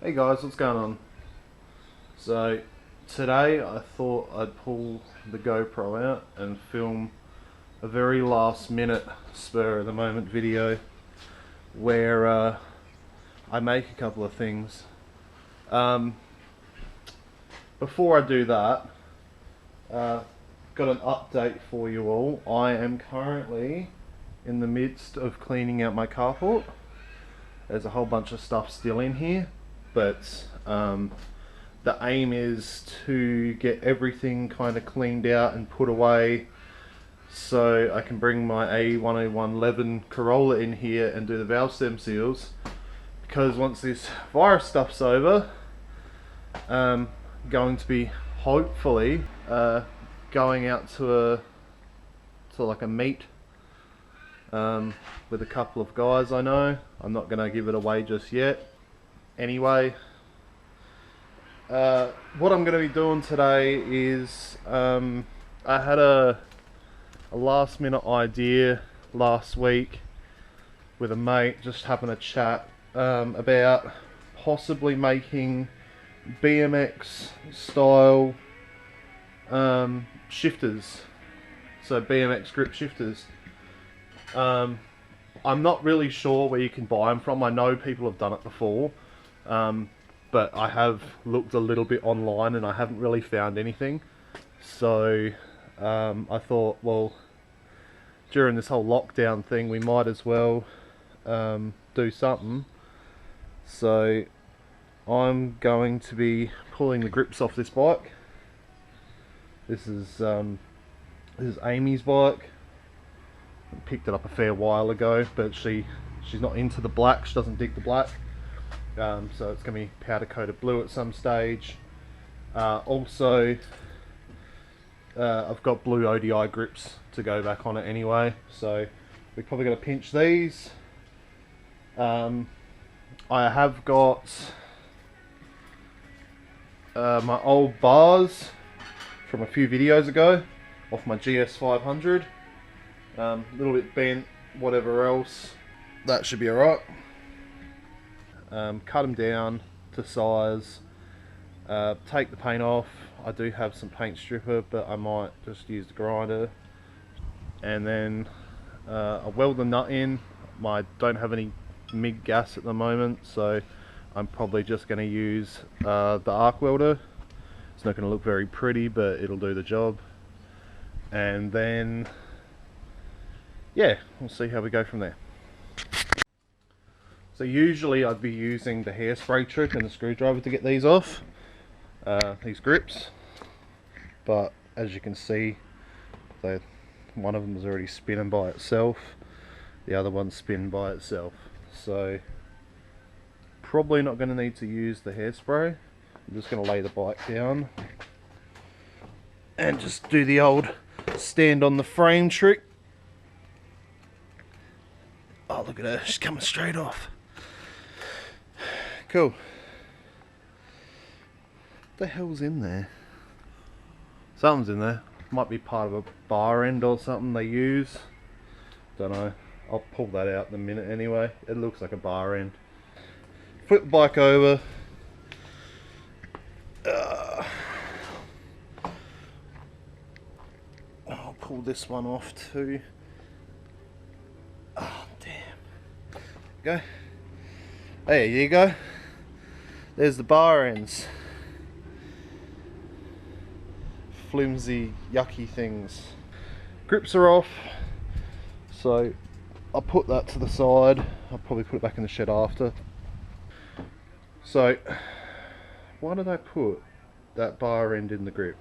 Hey guys, what's going on? So today I thought I'd pull the GoPro out and film a very last minute spur of the moment video where I make a couple of things. Before I do that, got an update for you all. I am currently in the midst of cleaning out my carport. There's a whole bunch of stuff still in here, but the aim is to get everything kind of cleaned out and put away so I can bring my A10111 Corolla in here and do the valve stem seals, because once this virus stuff's over, going to be hopefully going out to like a meet with a couple of guys I know. I'm not going to give it away just yet. Anyway, what I'm going to be doing today is I had a last minute idea last week with a mate, just having a chat about possibly making BMX style shifters, so BMX Grip Shifters. I'm not really sure where you can buy them from. I know people have done it before, but I have looked a little bit online and I haven't really found anything. So I thought, well, during this whole lockdown thing, we might as well do something. So I'm going to be pulling the grips off this bike. This is Amy's bike. I picked it up a fair while ago, but she's not into the black. She doesn't dig the black. So it's going to be powder coated blue at some stage. Also, I've got blue ODI grips to go back on it anyway, so we're probably going to pinch these. I have got my old bars from a few videos ago off my GS500. A little bit bent, whatever else, that should be alright. Cut them down to size, take the paint off. I do have some paint stripper, but I might just use the grinder. And then I weld the nut in. I don't have any MIG gas at the moment, so I'm probably just going to use the arc welder. It's not going to look very pretty, but it'll do the job. And then, yeah, we'll see how we go from there. So usually I'd be using the hairspray trick and the screwdriver to get these off, these grips. But as you can see, one of them is already spinning by itself. The other one's spinning by itself. So probably not going to need to use the hairspray. I'm just going to lay the bike down and just do the old stand on the frame trick. Oh, look at her, she's coming straight off. Cool. What the hell's in there? Something's in there. Might be part of a bar end or something they use. Don't know. I'll pull that out in a minute anyway. It looks like a bar end. Flip the bike over. I'll pull this one off too. Oh, damn. Go. There you go. There's the bar ends. Flimsy, yucky things. Grips are off, so I'll put that to the side. I'll probably put it back in the shed after. So, why did I put that bar end in the grip?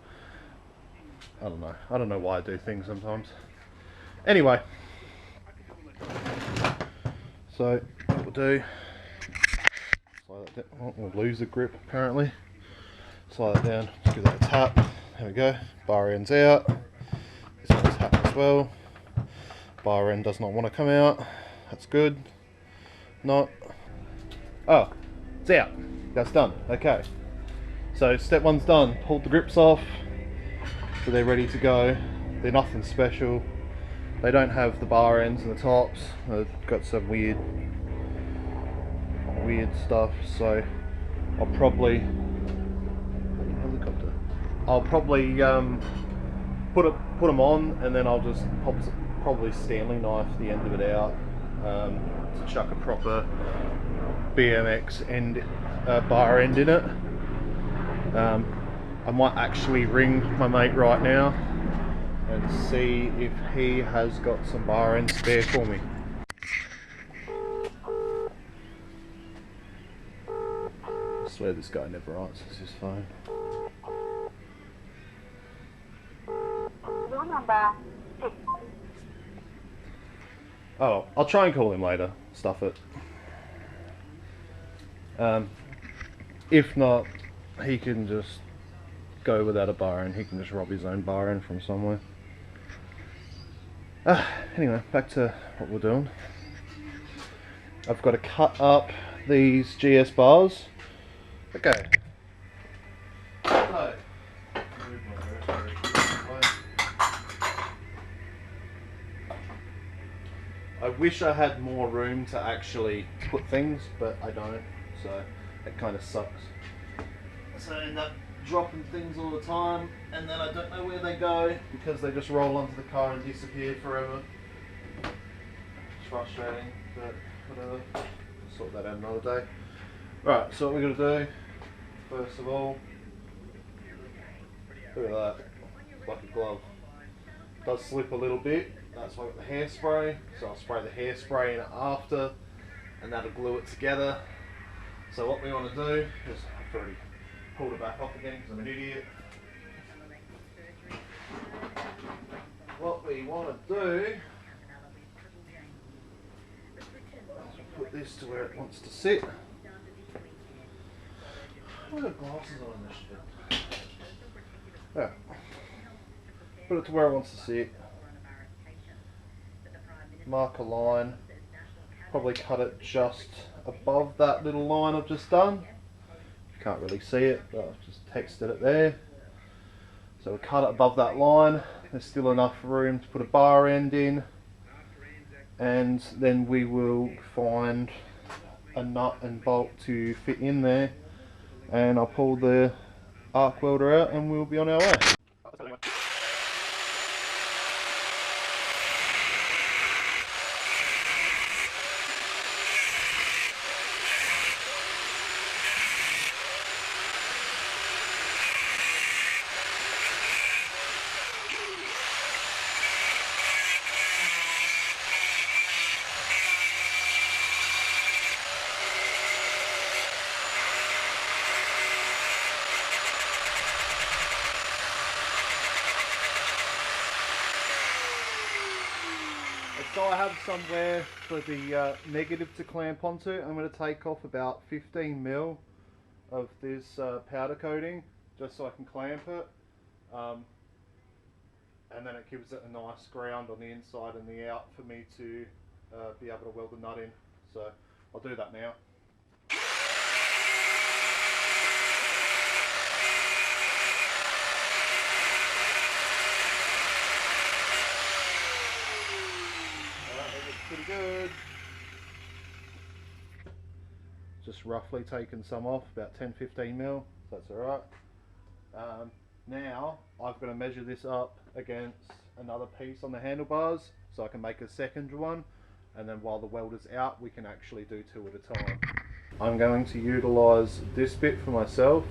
I don't know. I don't know why I do things sometimes. Anyway, so what we'll do, slide that down. We'll lose the grip apparently. Slide that down, just give that a tap. There we go, bar end's out. This one's tapped as well. Bar end does not want to come out. That's good. Not. Oh, it's out. That's done. Okay. So step one's done. Pulled the grips off. So they're ready to go. They're nothing special. They don't have the bar ends and the tops. They've got some weird stuff. So I'll probably helicopter. I'll probably put them on, and then I'll just probably Stanley knife the end of it out to chuck a proper BMX end bar end in it. I might actually ring my mate right now and see if he has got some bar ends spare for me. I swear this guy never answers his phone. Oh, I'll try and call him later. Stuff it. If not, he can just go without a bar end. He can just rob his own bar end from somewhere. Anyway, back to what we're doing. I've got to cut up these GS bars. Okay. So, I wish I had more room to actually put things, but I don't, so it kind of sucks. So I end up dropping things all the time, and then I don't know where they go because they just roll onto the car and disappear forever. It's frustrating, but whatever. I'll sort that out another day. Right, so what we're going to do, first of all, look at that, it's like a glove. It does slip a little bit. That's why I've got the hairspray, so I'll spray the hairspray in it after, and that'll glue it together. So what we want to do is, I've already pulled it back off again because I'm an idiot. What we want to do is put this to where it wants to sit. I've got glasses on this shit. Yeah. Put it to where it wants to sit. Mark a line, probably cut it just above that little line I've just done. You can't really see it, but I've just texted it there. So we'll cut it above that line. There's still enough room to put a bar end in, and then we will find a nut and bolt to fit in there, and I'll pull the arc welder out and we'll be on our way. So I have somewhere for the negative to clamp onto. I'm going to take off about 15 mil of this powder coating just so I can clamp it, and then it gives it a nice ground on the inside and the out for me to be able to weld the nut in. So I'll do that now. Pretty good. Just roughly taking some off, about 10-15 mil, so that's alright. Now I've got to measure this up against another piece on the handlebars so I can make a second one, and then while the welder's out we can actually do two at a time. I'm going to utilise this bit for myself.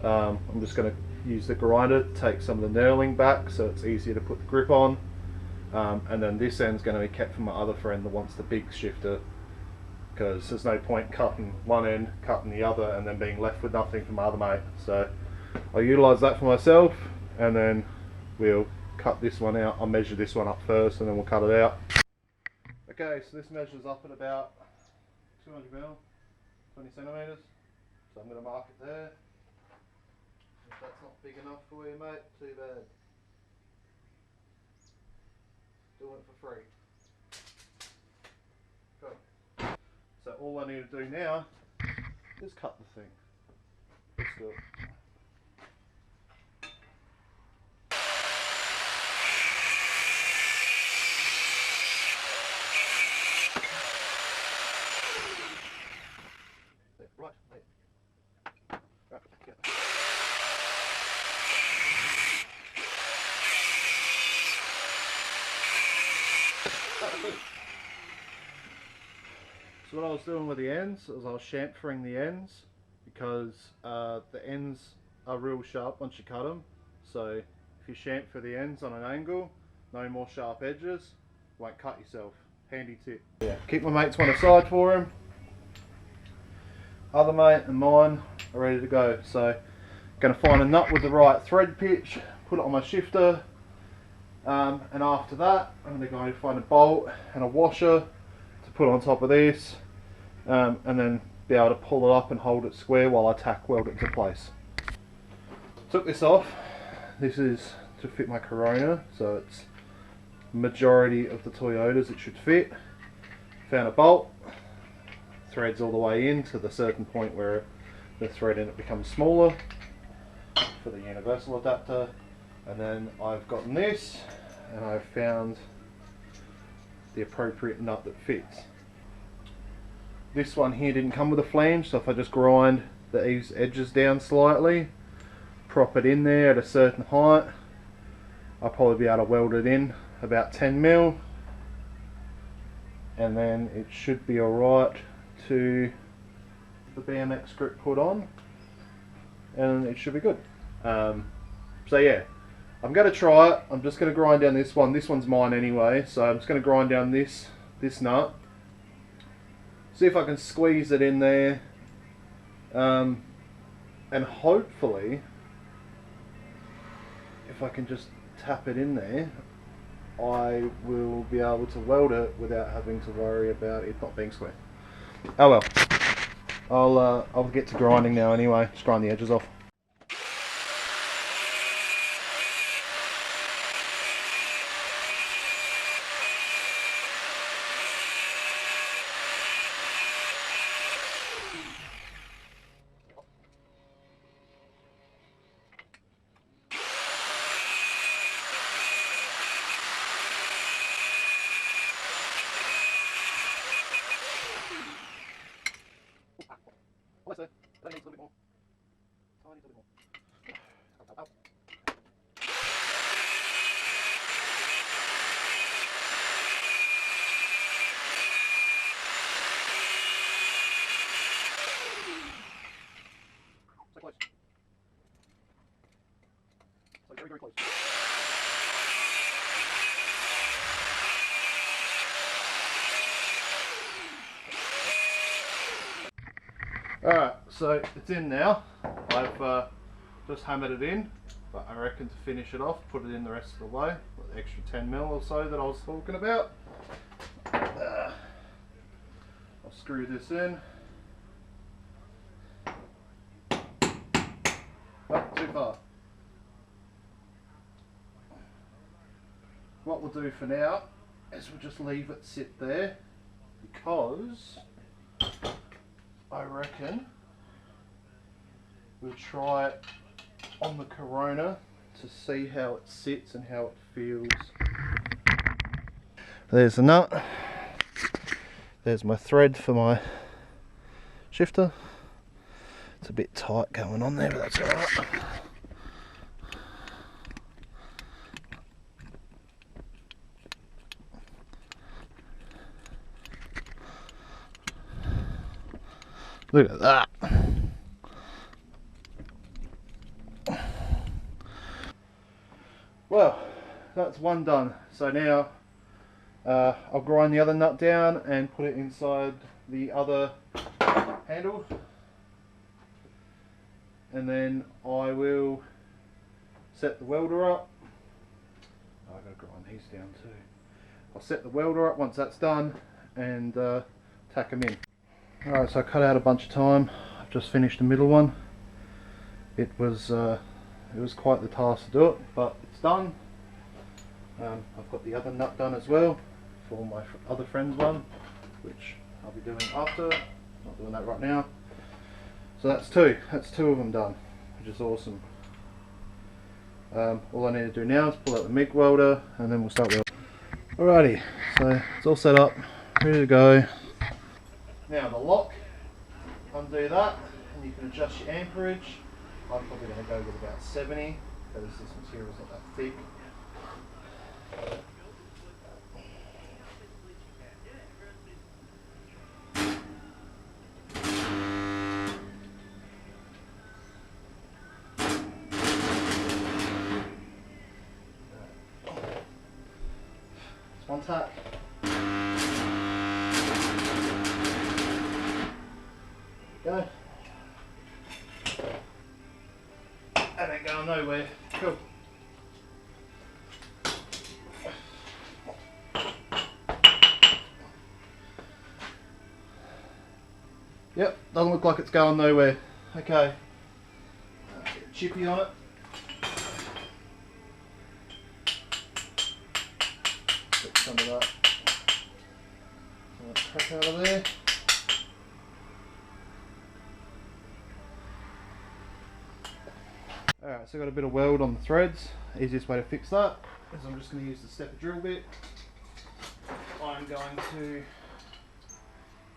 I'm just going to use the grinder to take some of the knurling back so it's easier to put the grip on. And then this end's going to be kept for my other friend that wants the big shifter, because there's no point cutting one end, cutting the other, and then being left with nothing for my other mate. So I'll utilise that for myself, and then we'll cut this one out. I'll measure this one up first, and then we'll cut it out. Okay, so this measures up at about 200 mil, 20 centimetres. So I'm going to mark it there. If that's not big enough for you, mate, too bad. Doing it for free. Cool. So all I need to do now is cut the thing. Let's do it. Right, mate. what I was doing with the ends is I was chamfering the ends, because the ends are real sharp once you cut them. So if you chamfer the ends on an angle, no more sharp edges, won't cut yourself. Handy tip. Yeah. Keep my mates one aside for him. Other mate and mine are ready to go. So going to find a nut with the right thread pitch, put it on my shifter, and after that I'm going to go find a bolt and a washer to put on top of this, and then be able to pull it up and hold it square while I tack weld it to place. Took this off. This is to fit my Corona, so it's majority of the Toyotas it should fit. Found a bolt, threads all the way in to the certain point where the thread in it becomes smaller for the universal adapter, and then I've gotten this and I've found the appropriate nut that fits. This one here didn't come with a flange, so if I just grind these edges down slightly, prop it in there at a certain height, I'll probably be able to weld it in about 10mm, and then it should be alright to the BMX grip put on, and it should be good. So yeah, I'm going to try it. I'm just going to grind down this one. This one's mine anyway, so I'm just going to grind down this nut, see if I can squeeze it in there, and hopefully if I can just tap it in there, I will be able to weld it without having to worry about it not being square. Oh well, I'll get to grinding now anyway. Just grind the edges off. That needs a little bit more. Tiny little bit more. Ow, ow, ow. So close. So very, very close. Alright, so it's in now. I've just hammered it in, but I reckon to finish it off, put it in the rest of the way, with the extra 10mm or so that I was talking about. I'll screw this in. Oh, too far. What we'll do for now is we'll just leave it sit there, because I reckon we'll try it on the Corona to see how it sits and how it feels. There's the nut. There's my thread for my shifter. It's a bit tight going on there, but that's alright. Look at that. Well, that's one done. So now I'll grind the other nut down and put it inside the other handle, and then I will set the welder up. Oh, I've got to grind these down too. I'll set the welder up once that's done and tack them in. Alright, so I cut out a bunch of time. I've just finished the middle one. It was quite the task to do it, but it's done. I've got the other nut done as well for my other friend's one, which I'll be doing after. Not doing that right now. So that's two of them done, which is awesome. All I need to do now is pull out the MIG welder and then we'll start welding. Alrighty, so it's all set up, ready to go. Now the lock, undo that, and you can adjust your amperage. I'm probably going to go with about 70 because this material is not that thick. contact. Go. And ain't going nowhere. Cool. Yep, doesn't look like it's going nowhere. Okay. Get chippy on it. Get some of that crap out of there. Alright, so I've got a bit of weld on the threads. Easiest way to fix that is I'm just going to use the stepper drill bit. I'm going to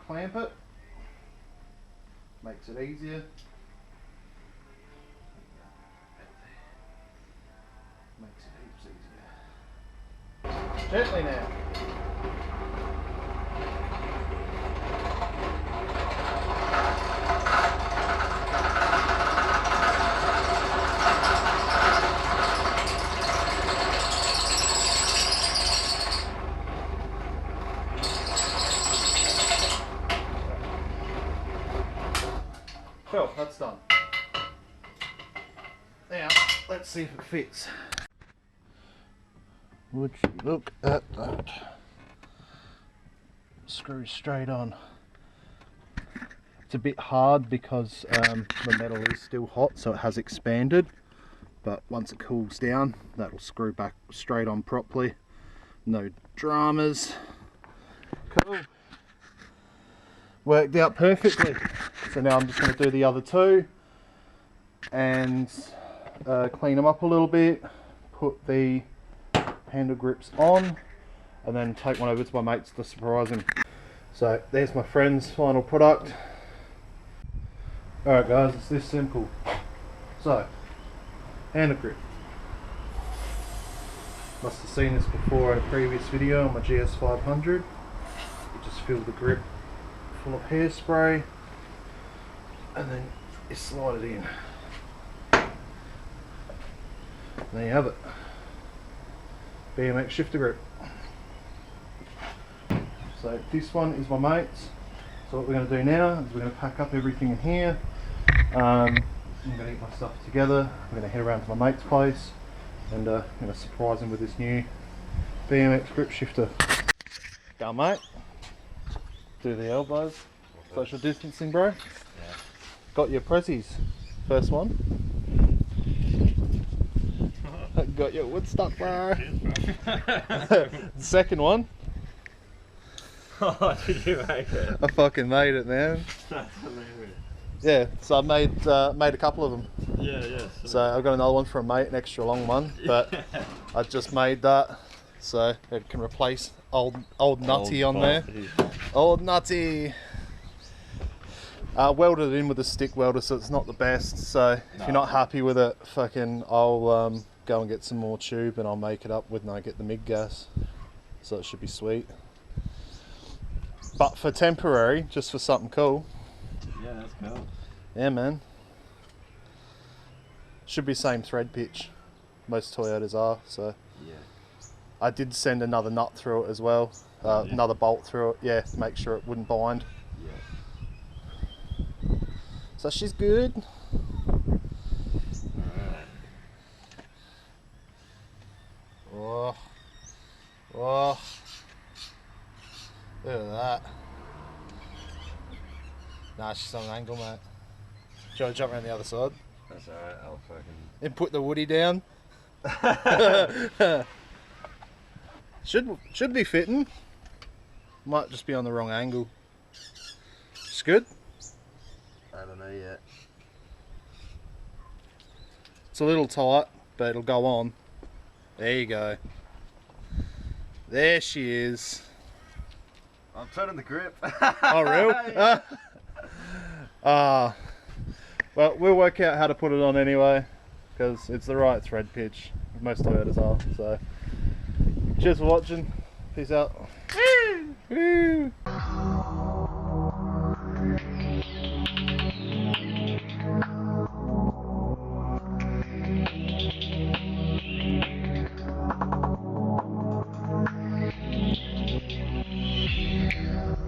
clamp it. Makes it easier. Makes it heaps easier. Gently now. Cool, that's done. Now, let's see if it fits. Would you look at that? Screw straight on. It's a bit hard because the metal is still hot, so it has expanded. But once it cools down, that'll screw back straight on properly. No dramas. Cool. Worked out perfectly. So now I'm just going to do the other two and clean them up a little bit, put the handle grips on, and then take one over to my mates to surprise him. So there's my friend's final product. Alright guys, it's this simple. So, handle grip. Must have seen this before in a previous video on my GS500. You just fill the grip full of hairspray and then you slide it in. There you have it. BMX shifter grip. So this one is my mate's. So what we're going to do now is we're going to pack up everything in here. I'm going to get my stuff together. I'm going to head around to my mate's place and I'm going to surprise him with this new BMX grip shifter. Go on, mate. Do the elbows. Social distancing, bro. Yeah. Got your prezzies. First one. Got your Woodstock, bro. Second one. Oh, did you make it? I fucking made it, man. That's hilarious. Yeah, so I made a couple of them. Yeah. So I've got another one for a mate, an extra long one, but I just made that so it can replace old Nutty on there. Old Nutty. Welded it in with a stick welder, so it's not the best. So if you're not happy with it, fucking I'll go and get some more tube and I'll make it up with, and I get the MIG gas. So it should be sweet. But for temporary, just for something cool. Yeah, that's cool. Yeah, man. Should be same thread pitch. Most Toyotas are, so. Yeah. I did send another nut through it as well. Another bolt through it, yeah, to make sure it wouldn't bind. Yeah. So she's good. Alright. Oh. Oh. Look at that. Nah, she's on an angle, mate. Do you want to jump around the other side? That's alright, I'll fucking... And put the woody down. Should be fitting. Might just be on the wrong angle. It's good. I don't know yet. It's a little tight, but it'll go on. There you go. There she is. I'm turning the grip. Oh, real? Well, we'll work out how to put it on anyway, because it's the right thread pitch. Most Toyotas are. So, cheers for watching. Peace out. Woo!